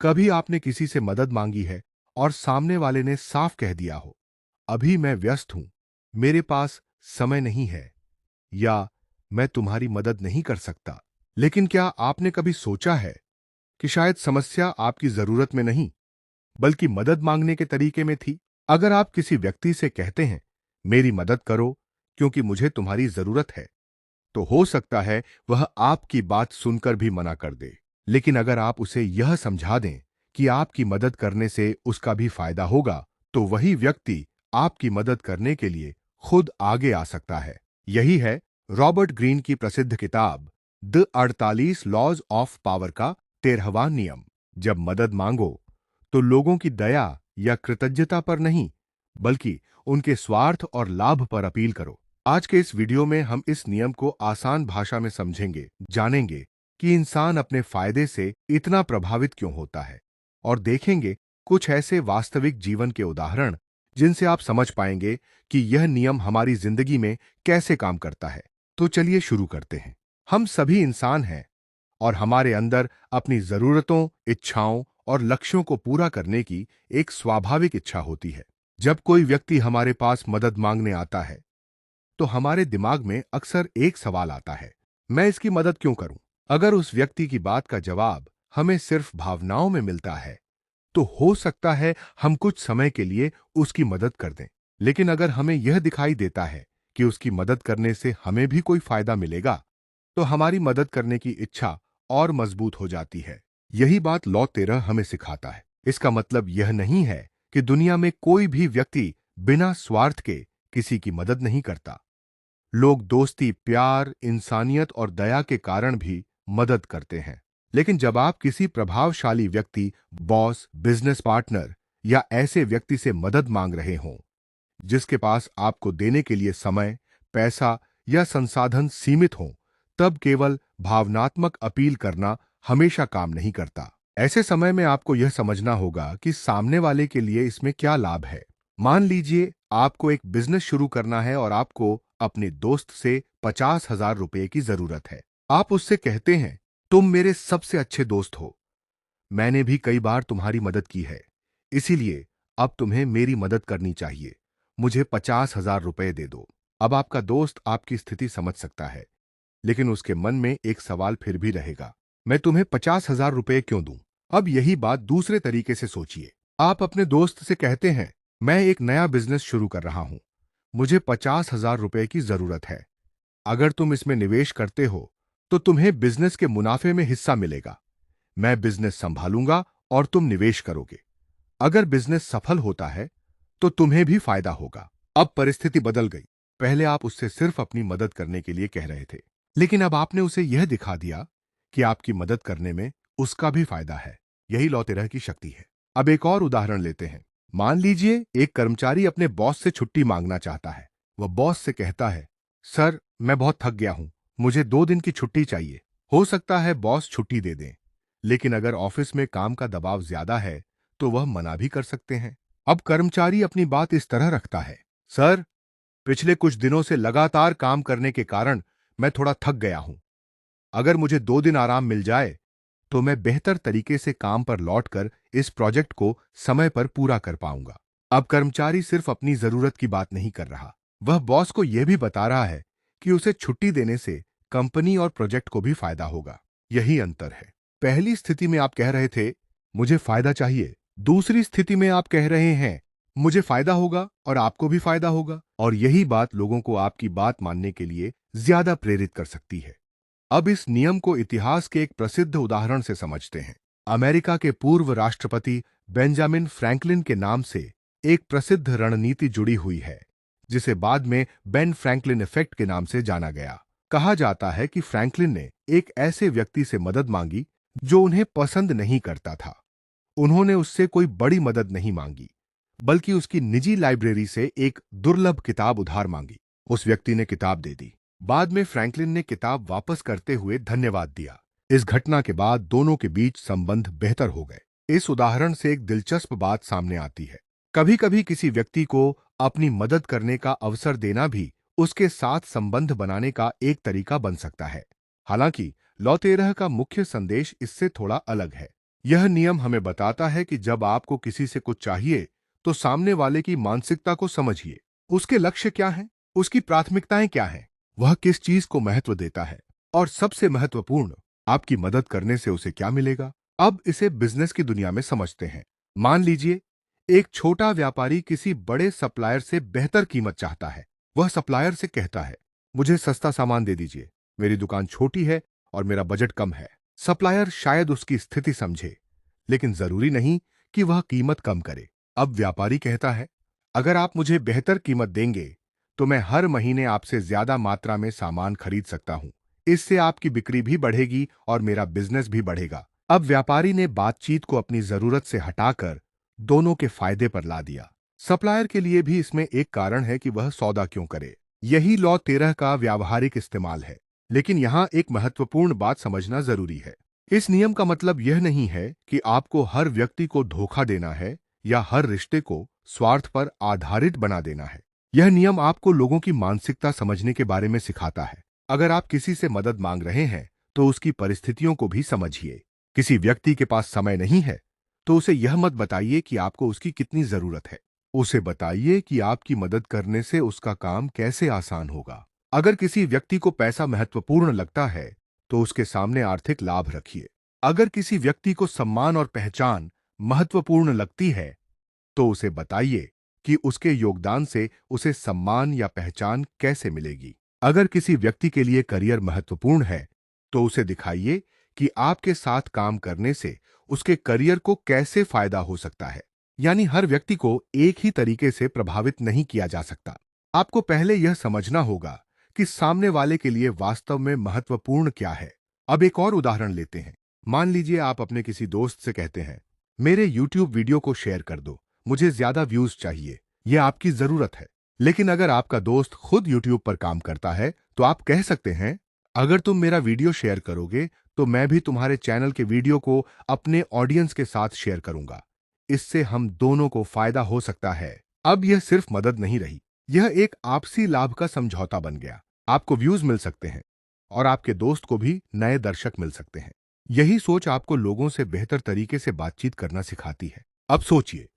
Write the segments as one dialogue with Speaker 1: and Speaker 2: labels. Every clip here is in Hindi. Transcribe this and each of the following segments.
Speaker 1: कभी आपने किसी से मदद मांगी है और सामने वाले ने साफ कह दिया हो, अभी मैं व्यस्त हूं, मेरे पास समय नहीं है, या मैं तुम्हारी मदद नहीं कर सकता। लेकिन क्या आपने कभी सोचा है कि शायद समस्या आपकी जरूरत में नहीं, बल्कि मदद मांगने के तरीके में थी? अगर आप किसी व्यक्ति से कहते हैं, मेरी मदद करो क्योंकि मुझे तुम्हारी जरूरत है, तो हो सकता है वह आपकी बात सुनकर भी मना कर दे। लेकिन अगर आप उसे यह समझा दें कि आपकी मदद करने से उसका भी फायदा होगा, तो वही व्यक्ति आपकी मदद करने के लिए खुद आगे आ सकता है। यही है रॉबर्ट ग्रीन की प्रसिद्ध किताब द 48 लॉज ऑफ पावर का 13वां नियम। जब मदद मांगो तो लोगों की दया या कृतज्ञता पर नहीं, बल्कि उनके स्वार्थ और लाभ पर अपील करो। आज के इस वीडियो में हम इस नियम को आसान भाषा में समझेंगे, जानेंगे कि इंसान अपने फायदे से इतना प्रभावित क्यों होता है, और देखेंगे कुछ ऐसे वास्तविक जीवन के उदाहरण जिनसे आप समझ पाएंगे कि यह नियम हमारी जिंदगी में कैसे काम करता है। तो चलिए शुरू करते हैं। हम सभी इंसान हैं और हमारे अंदर अपनी जरूरतों, इच्छाओं और लक्ष्यों को पूरा करने की एक स्वाभाविक इच्छा होती है। जब कोई व्यक्ति हमारे पास मदद मांगने आता है, तो हमारे दिमाग में अक्सर एक सवाल आता है, मैं इसकी मदद क्यों करूं? अगर उस व्यक्ति की बात का जवाब हमें सिर्फ भावनाओं में मिलता है, तो हो सकता है हम कुछ समय के लिए उसकी मदद कर दें। लेकिन अगर हमें यह दिखाई देता है कि उसकी मदद करने से हमें भी कोई फायदा मिलेगा, तो हमारी मदद करने की इच्छा और मजबूत हो जाती है। यही बात लॉ 13 हमें सिखाता है। इसका मतलब यह नहीं है कि दुनिया में कोई भी व्यक्ति बिना स्वार्थ के किसी की मदद नहीं करता। लोग दोस्ती, प्यार, इंसानियत और दया के कारण भी मदद करते हैं। लेकिन जब आप किसी प्रभावशाली व्यक्ति, बॉस, बिजनेस पार्टनर या ऐसे व्यक्ति से मदद मांग रहे हों जिसके पास आपको देने के लिए समय, पैसा या संसाधन सीमित हों, तब केवल भावनात्मक अपील करना हमेशा काम नहीं करता। ऐसे समय में आपको यह समझना होगा कि सामने वाले के लिए इसमें क्या लाभ है। मान लीजिए आपको एक बिजनेस शुरू करना है और आपको अपने दोस्त से 50,000 रुपए की जरूरत है। आप उससे कहते हैं, तुम मेरे सबसे अच्छे दोस्त हो, मैंने भी कई बार तुम्हारी मदद की है, इसीलिए अब तुम्हें मेरी मदद करनी चाहिए, मुझे 50,000 रुपए दे दो। अब आपका दोस्त आपकी स्थिति समझ सकता है, लेकिन उसके मन में एक सवाल फिर भी रहेगा, मैं तुम्हें 50,000 रुपए क्यों दूं? अब यही बात दूसरे तरीके से सोचिए। आप अपने दोस्त से कहते हैं, मैं एक नया बिजनेस शुरू कर रहा हूं, मुझे 50,000 रुपए की जरूरत है। अगर तुम इसमें निवेश करते हो, तो तुम्हें बिजनेस के मुनाफे में हिस्सा मिलेगा। मैं बिजनेस संभालूंगा और तुम निवेश करोगे। अगर बिजनेस सफल होता है, तो तुम्हें भी फायदा होगा। अब परिस्थिति बदल गई। पहले आप उससे सिर्फ अपनी मदद करने के लिए कह रहे थे, लेकिन अब आपने उसे यह दिखा दिया कि आपकी मदद करने में उसका भी फायदा है। यही लॉ 13 की शक्ति है। अब एक और उदाहरण लेते हैं। मान लीजिए एक कर्मचारी अपने बॉस से छुट्टी मांगना चाहता है। वह बॉस से कहता है, सर मैं बहुत थक गया हूं, मुझे 2 दिन की छुट्टी चाहिए। हो सकता है बॉस छुट्टी दे दें, लेकिन अगर ऑफिस में काम का दबाव ज्यादा है, तो वह मना भी कर सकते हैं। अब कर्मचारी अपनी बात इस तरह रखता है, सर पिछले कुछ दिनों से लगातार काम करने के कारण मैं थोड़ा थक गया हूं। अगर मुझे 2 दिन आराम मिल जाए, तो मैं बेहतर तरीके से काम पर लौटकर इस प्रोजेक्ट को समय पर पूरा कर पाऊंगा। अब कर्मचारी सिर्फ अपनी जरूरत की बात नहीं कर रहा, वह बॉस को यह भी बता रहा है कि उसे छुट्टी देने से कंपनी और प्रोजेक्ट को भी फायदा होगा। यही अंतर है। पहली स्थिति में आप कह रहे थे, मुझे फायदा चाहिए। दूसरी स्थिति में आप कह रहे हैं, मुझे फायदा होगा और आपको भी फायदा होगा। और यही बात लोगों को आपकी बात मानने के लिए ज्यादा प्रेरित कर सकती है। अब इस नियम को इतिहास के एक प्रसिद्ध उदाहरण से समझते हैं। अमेरिका के पूर्व राष्ट्रपति बेंजामिन फ्रैंकलिन के नाम से एक प्रसिद्ध रणनीति जुड़ी हुई है, जिसे बाद में बेन फ्रैंकलिन इफेक्ट के नाम से जाना गया। कहा जाता है कि फ्रैंकलिन ने एक ऐसे व्यक्ति से मदद मांगी जो उन्हें पसंद नहीं करता था। उन्होंने उससे कोई बड़ी मदद नहीं मांगी, बल्कि उसकी निजी लाइब्रेरी से एक दुर्लभ किताब उधार मांगी। उस व्यक्ति ने किताब दे दी। बाद में फ्रैंकलिन ने किताब वापस करते हुए धन्यवाद दिया। इस घटना के बाद दोनों के बीच संबंध बेहतर हो गए। इस उदाहरण से एक दिलचस्प बात सामने आती है। कभी कभी किसी व्यक्ति को अपनी मदद करने का अवसर देना भी उसके साथ संबंध बनाने का एक तरीका बन सकता है। हालांकि लॉ 13 का मुख्य संदेश इससे थोड़ा अलग है। यह नियम हमें बताता है कि जब आपको किसी से कुछ चाहिए, तो सामने वाले की मानसिकता को समझिए। उसके लक्ष्य क्या हैं? उसकी प्राथमिकताएं क्या हैं? वह किस चीज को महत्व देता है? और सबसे महत्वपूर्ण, आपकी मदद करने से उसे क्या मिलेगा? अब इसे बिजनेस की दुनिया में समझते हैं। मान लीजिए, एक छोटा व्यापारी किसी बड़े सप्लायर से बेहतर कीमत चाहता है। वह सप्लायर से कहता है, मुझे सस्ता सामान दे दीजिए, मेरी दुकान छोटी है और मेरा बजट कम है। सप्लायर शायद उसकी स्थिति समझे, लेकिन जरूरी नहीं कि वह कीमत कम करे। अब व्यापारी कहता है, अगर आप मुझे बेहतर कीमत देंगे, तो मैं हर महीने आपसे ज्यादा मात्रा में सामान खरीद सकता हूं। इससे आपकी बिक्री भी बढ़ेगी और मेरा बिजनेस भी बढ़ेगा। अब व्यापारी ने बातचीत को अपनी जरूरत से हटाकर दोनों के फायदे पर ला दिया। सप्लायर के लिए भी इसमें एक कारण है कि वह सौदा क्यों करे। यही लॉ 13 का व्यावहारिक इस्तेमाल है। लेकिन यहां एक महत्वपूर्ण बात समझना जरूरी है। इस नियम का मतलब यह नहीं है कि आपको हर व्यक्ति को धोखा देना है या हर रिश्ते को स्वार्थ पर आधारित बना देना है। यह नियम आपको लोगों की मानसिकता समझने के बारे में सिखाता है। अगर आप किसी से मदद मांग रहे हैं, तो उसकी परिस्थितियों को भी समझिए। किसी व्यक्ति के पास समय नहीं है, तो उसे यह मत बताइए कि आपको उसकी कितनी जरूरत है। उसे बताइए कि आपकी मदद करने से उसका काम कैसे आसान होगा। अगर किसी व्यक्ति को पैसा महत्वपूर्ण लगता है, तो उसके सामने आर्थिक लाभ रखिए। अगर किसी व्यक्ति को सम्मान और पहचान महत्वपूर्ण लगती है, तो उसे बताइए कि उसके योगदान से उसे सम्मान या पहचान कैसे मिलेगी। अगर किसी व्यक्ति के लिए करियर महत्वपूर्ण है, तो उसे दिखाइए कि आपके साथ काम करने से उसके करियर को कैसे फायदा हो सकता है। यानी हर व्यक्ति को एक ही तरीके से प्रभावित नहीं किया जा सकता। आपको पहले यह समझना होगा कि सामने वाले के लिए वास्तव में महत्वपूर्ण क्या है। अब एक और उदाहरण लेते हैं। मान लीजिए आप अपने किसी दोस्त से कहते हैं, मेरे YouTube वीडियो को शेयर कर दो, मुझे ज्यादा व्यूज चाहिए। यह आपकी जरूरत है। लेकिन अगर आपका दोस्त खुद YouTube पर काम करता है, तो आप कह सकते हैं, अगर तुम मेरा वीडियो शेयर करोगे, तो मैं भी तुम्हारे चैनल के वीडियो को अपने ऑडियंस के साथ शेयर करूंगा। इससे हम दोनों को फायदा हो सकता है। अब यह सिर्फ मदद नहीं रही, यह एक आपसी लाभ का समझौता बन गया। आपको व्यूज मिल सकते हैं और आपके दोस्त को भी नए दर्शक मिल सकते हैं। यही सोच आपको लोगों से बेहतर तरीके से बातचीत करना सिखाती है। अब सोचिए,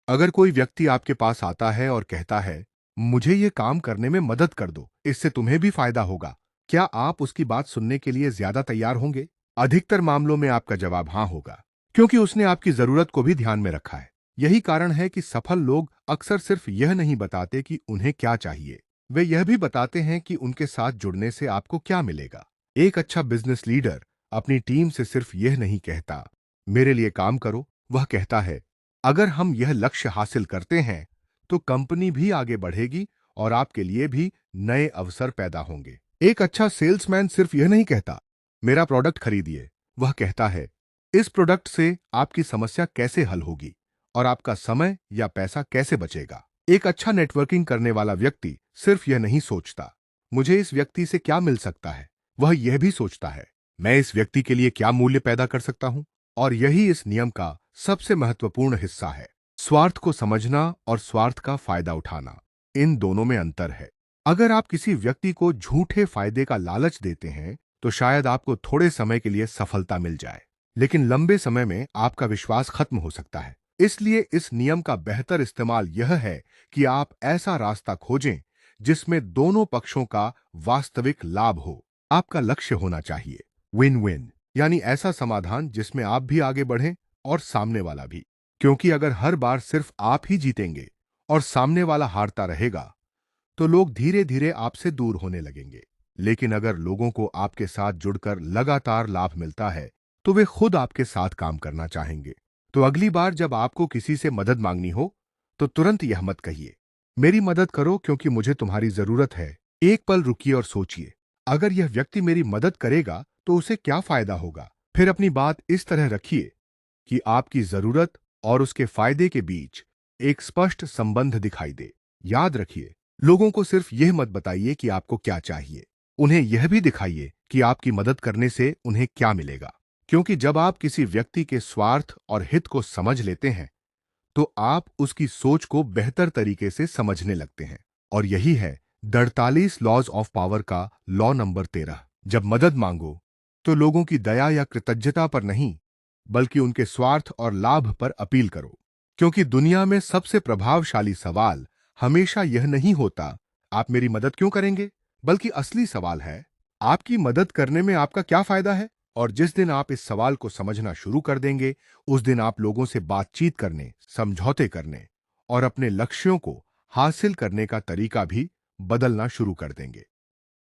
Speaker 1: अगर कोई व्यक्ति आपके पास आता है और कहता है, मुझे ये काम करने में मदद कर दो, इससे तुम्हें भी फायदा होगा, क्या आप उसकी बात सुनने के लिए ज्यादा तैयार होंगे? अधिकतर मामलों में आपका जवाब हाँ होगा, क्योंकि उसने आपकी जरूरत को भी ध्यान में रखा है। यही कारण है कि सफल लोग अक्सर सिर्फ यह नहीं बताते कि उन्हें क्या चाहिए, वे यह भी बताते हैं कि उनके साथ जुड़ने से आपको क्या मिलेगा। एक अच्छा बिजनेस लीडर अपनी टीम से सिर्फ यह नहीं कहता, मेरे लिए काम करो। वह कहता है, अगर हम यह लक्ष्य हासिल करते हैं, तो कंपनी भी आगे बढ़ेगी और आपके लिए भी नए अवसर पैदा होंगे। एक अच्छा सेल्समैन सिर्फ यह नहीं कहता, मेरा प्रोडक्ट खरीदिए। वह कहता है, इस प्रोडक्ट से आपकी समस्या कैसे हल होगी और आपका समय या पैसा कैसे बचेगा। एक अच्छा नेटवर्किंग करने वाला व्यक्ति सिर्फ यह नहीं सोचता, मुझे इस व्यक्ति से क्या मिल सकता है। वह यह भी सोचता है, मैं इस व्यक्ति के लिए क्या मूल्य पैदा कर सकता हूं। और यही इस नियम का सबसे महत्वपूर्ण हिस्सा है। स्वार्थ को समझना और स्वार्थ का फायदा उठाना, इन दोनों में अंतर है। अगर आप किसी व्यक्ति को झूठे फायदे का लालच देते हैं, तो शायद आपको थोड़े समय के लिए सफलता मिल जाए, लेकिन लंबे समय में आपका विश्वास खत्म हो सकता है। इसलिए इस नियम का बेहतर इस्तेमाल यह है कि आप ऐसा रास्ता खोजें जिसमें दोनों पक्षों का वास्तविक लाभ हो। आपका लक्ष्य होना चाहिए विन विन, यानी ऐसा समाधान जिसमें आप भी आगे बढ़ें और सामने वाला भी। क्योंकि अगर हर बार सिर्फ आप ही जीतेंगे और सामने वाला हारता रहेगा, तो लोग धीरे धीरे आपसे दूर होने लगेंगे। लेकिन अगर लोगों को आपके साथ जुड़कर लगातार लाभ मिलता है, तो वे खुद आपके साथ काम करना चाहेंगे। तो अगली बार जब आपको किसी से मदद मांगनी हो, तो तुरंत यह मत कहिए, मेरी मदद करो क्योंकि मुझे तुम्हारी जरूरत है। एक पल रुकिए और सोचिए, अगर यह व्यक्ति मेरी मदद करेगा, तो उसे क्या फायदा होगा। फिर अपनी बात इस तरह रखिए कि आपकी जरूरत और उसके फायदे के बीच एक स्पष्ट संबंध दिखाई दे। याद रखिए, लोगों को सिर्फ यह मत बताइए कि आपको क्या चाहिए, उन्हें यह भी दिखाइए कि आपकी मदद करने से उन्हें क्या मिलेगा। क्योंकि जब आप किसी व्यक्ति के स्वार्थ और हित को समझ लेते हैं, तो आप उसकी सोच को बेहतर तरीके से समझने लगते हैं। और यही है 48 लॉज ऑफ पावर का लॉ नंबर 13। जब मदद मांगो, तो लोगों की दया या कृतज्ञता पर नहीं, बल्कि उनके स्वार्थ और लाभ पर अपील करो। क्योंकि दुनिया में सबसे प्रभावशाली सवाल हमेशा यह नहीं होता, आप मेरी मदद क्यों करेंगे? बल्कि असली सवाल है, आपकी मदद करने में आपका क्या फायदा है? और जिस दिन आप इस सवाल को समझना शुरू कर देंगे, उस दिन आप लोगों से बातचीत करने, समझौते करने और अपने लक्ष्यों को हासिल करने का तरीका भी बदलना शुरू कर देंगे।